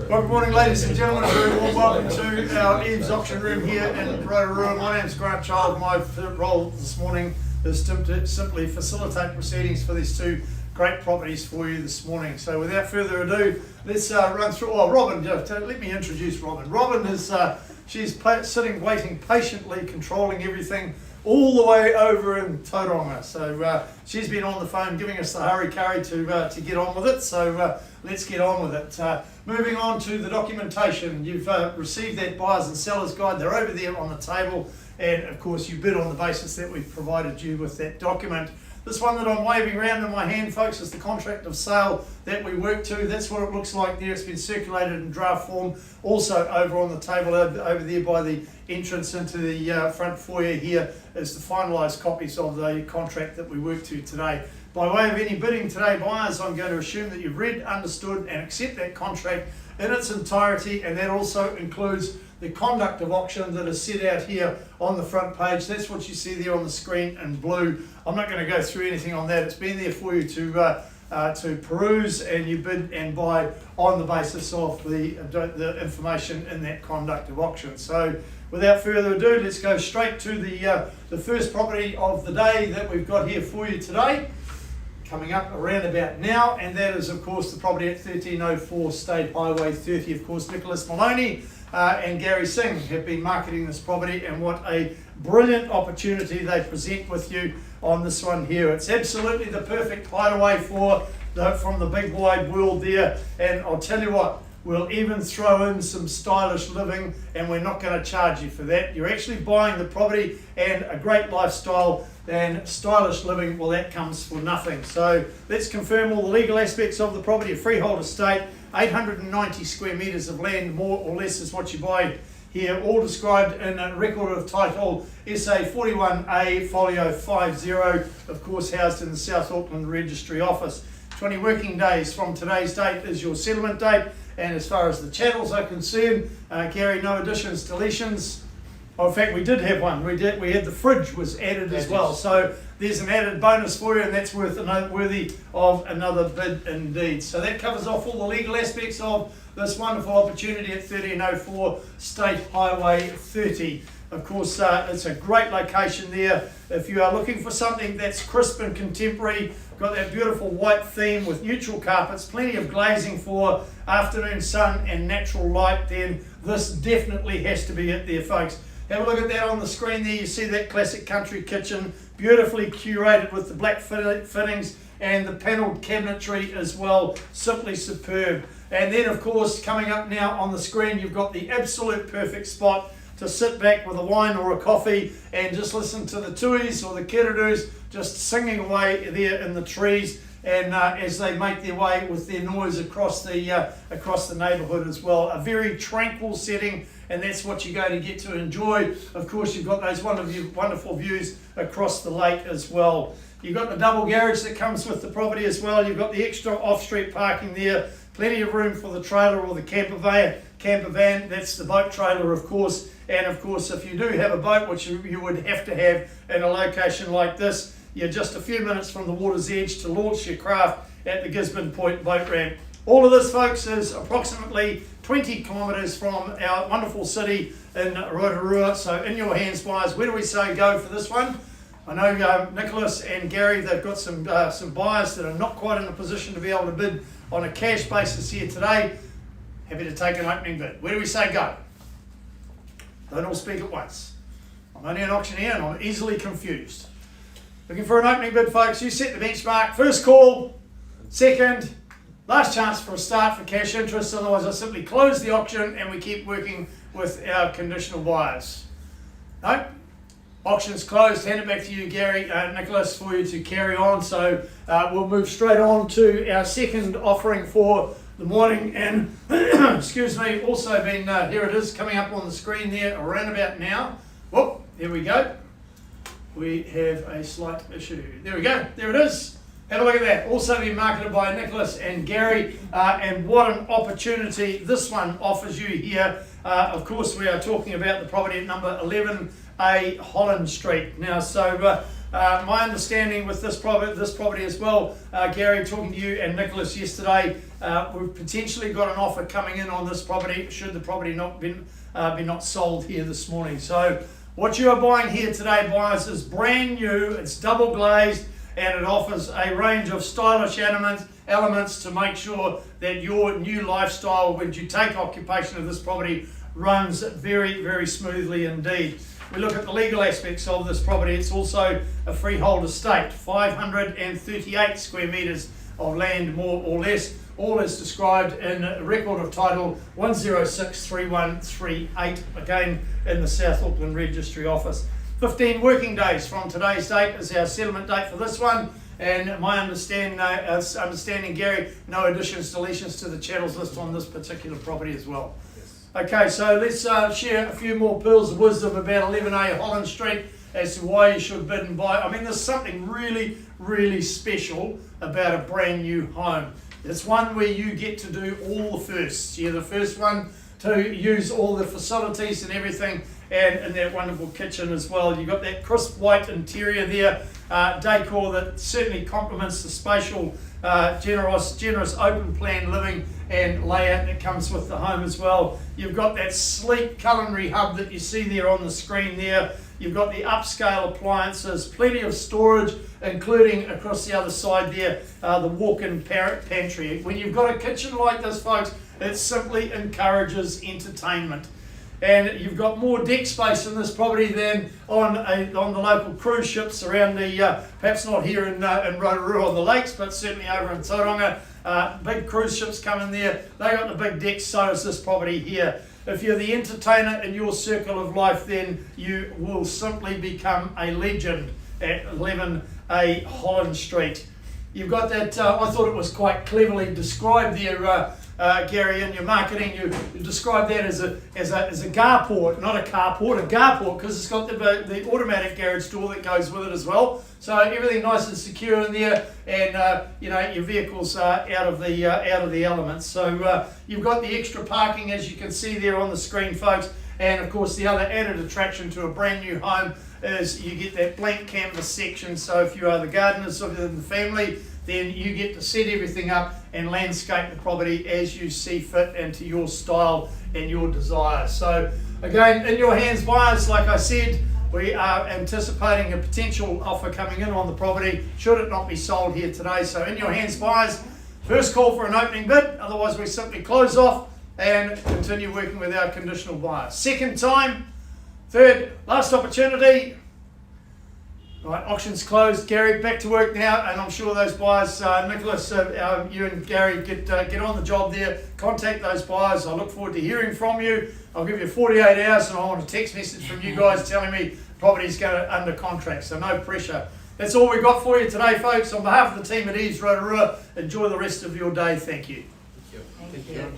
Well, good morning, ladies and gentlemen. A very warm welcome to our EVES auction room here in Rotorua. My name's Grant Child. My role this morning is to simply facilitate proceedings for these two great properties for you this morning. So without further ado, let's run through. Oh, Robin, let me introduce Robin. Robin is she's sitting, waiting patiently, controlling everything all the way over in Tauranga. So she's been on the phone giving us the hurry-curry to get on with it. So let's get on with it. Moving on to the documentation. You've received that buyers and sellers guide. They're over there on the table. And of course you bid on the basis that we've provided you with that document. This one that I'm waving around in my hand, folks, is the contract of sale that we work to. That's what it looks like there. It's been circulated in draft form. Also over on the table over there by the entrance into the front foyer here is the finalised copies of the contract that we work to today. By way of any bidding today, buyers, I'm going to assume that you've read, understood and accept that contract in its entirety, and that also includes the conduct of auction that is set out here on the front page. That's what you see there on the screen in blue. I'm not going to go through anything on that. It's been there for you to peruse, and you bid and buy on the basis of the information in that conduct of auction. So without further ado, let's go straight to the first property of the day that we've got here for you today, coming up around about now, and that is of course the property at 1304 State Highway 30. Of course, Nicholas Meloni and Gary Singh have been marketing this property, and what a brilliant opportunity they present with you on this one here. It's absolutely the perfect hideaway from the big wide world there, and I'll tell you what, we'll even throw in some stylish living, and we're not going to charge you for that. You're actually buying the property and a great lifestyle, and stylish living, well, that comes for nothing. So let's confirm all the legal aspects of the property. A freehold estate, 890 square metres of land, more or less, is what you buy here, all described in a record of title SA 41A folio 50, of course housed in the South Auckland Registry Office. 20 working days from today's date is your settlement date, and as far as the chattels are concerned, Gary, no additions, deletions. Oh, in fact, we did have one. We had the fridge was added as well. So there's an added bonus for you, and that's worthy of another bid indeed. So that covers off all the legal aspects of this wonderful opportunity at 1304 State Highway 30. Of course, it's a great location there. If you are looking for something that's crisp and contemporary, got that beautiful white theme with neutral carpets, plenty of glazing for afternoon sun and natural light, then this definitely has to be it there, folks. Have a look at that on the screen there. You see that classic country kitchen, beautifully curated with the black fittings and the panelled cabinetry as well. Simply superb. And then, of course, coming up now on the screen, you've got the absolute perfect spot to sit back with a wine or a coffee and just listen to the tuis or the kiraroos just singing away there in the trees, and as they make their way with their noise across the neighbourhood as well. A very tranquil setting, and that's what you're going to get to enjoy. Of course, you've got those wonderful views across the lake as well. You've got the double garage that comes with the property as well. You've got the extra off-street parking there. Plenty of room for the trailer or the camper van. That's the boat trailer, of course. And of course, if you do have a boat, which you would have to have in a location like this, you're just a few minutes from the water's edge to launch your craft at the Gisborne Point boat ramp. All of this, folks, is approximately 20 kilometres from our wonderful city in Rotorua. So in your hands, buyers, where do we say go for this one? I know Nicholas and Gary, they've got some buyers that are not quite in a position to be able to bid on a cash basis here today. Happy to take an opening bid. Where do we say go? Don't all speak at once. I'm only an auctioneer and I'm easily confused. Looking for an opening bid, folks. You set the benchmark. First call, second, last chance for a start for cash interest. Otherwise, I'll simply close the auction and we keep working with our conditional buyers. No? Auction's closed. Hand it back to you, Gary, Nicholas, for you to carry on. So we'll move straight on to our second offering for the morning, and excuse me, also been here it is coming up on the screen there around about now. Whoop, there we go. We have a slight issue. There we go. There it is. Have a look at that. Also been marketed by Nicholas and Gary, and what an opportunity this one offers you here. Of course, we are talking about the property at number 11A Holland Street. Now, so My understanding with this property as well, Gary, talking to you and Nicholas yesterday, we've potentially got an offer coming in on this property should the property not be not sold here this morning. So what you are buying here today, buyers, is brand new. It's double glazed and it offers a range of stylish elements to make sure that your new lifestyle, when you take occupation of this property, runs very, very smoothly indeed. We look at the legal aspects of this property. It's also a freehold estate, 538 square metres of land, more or less. All is described in record of title 1063138, again in the South Auckland Registry Office. 15 working days from today's date is our settlement date for this one. And my understanding, Gary, no additions, deletions to the chattels list on this particular property as well. Okay, so let's share a few more pearls of wisdom about 11A Holland Street as to why you should bid and buy. I mean, there's something really, really special about a brand new home. It's one where you get to do all the firsts. You're the first one to use all the facilities and everything, and in that wonderful kitchen as well. You've got that crisp white interior there, decor that certainly complements the spatial, generous open plan living and layout that comes with the home as well. You've got that sleek culinary hub that you see there on the screen there. You've got the upscale appliances, plenty of storage, including across the other side there, the walk-in pantry. When you've got a kitchen like this, folks, it simply encourages entertainment. And you've got more deck space in this property than on the local cruise ships around the, perhaps not here in Rotorua on the lakes, but certainly over in Tauranga. Big cruise ships come in there. They got the big decks, so does this property here. If you're the entertainer in your circle of life, then you will simply become a legend at 11A Holland Street. You've got that, I thought it was quite cleverly described there, Gary, in your marketing. You described that as a garport, not a carport, a garport, because it's got the automatic garage door that goes with it as well. So everything nice and secure in there, and your vehicle's out of the elements. So you've got the extra parking, as you can see there on the screen, folks. And of course, the other added attraction to a brand new home is you get that blank canvas section. So if you are the gardeners of the family, then you get to set everything up and landscape the property as you see fit and to your style and your desire. So again, in your hands, buyers, like I said, we are anticipating a potential offer coming in on the property should it not be sold here today. So in your hands, buyers, first call for an opening bid, otherwise we simply close off and continue working with our conditional buyers. Second time, third, last opportunity. Right, auction's closed. Gary, back to work now, and I'm sure those buyers, Nicholas, you and Gary, get on the job there. Contact those buyers. I look forward to hearing from you. I'll give you 48 hours, and I want a text message from you guys telling me property's going under contract, so no pressure. That's all we've got for you today, folks. On behalf of the team at EVES Rotorua, enjoy the rest of your day. Thank you. Thank you.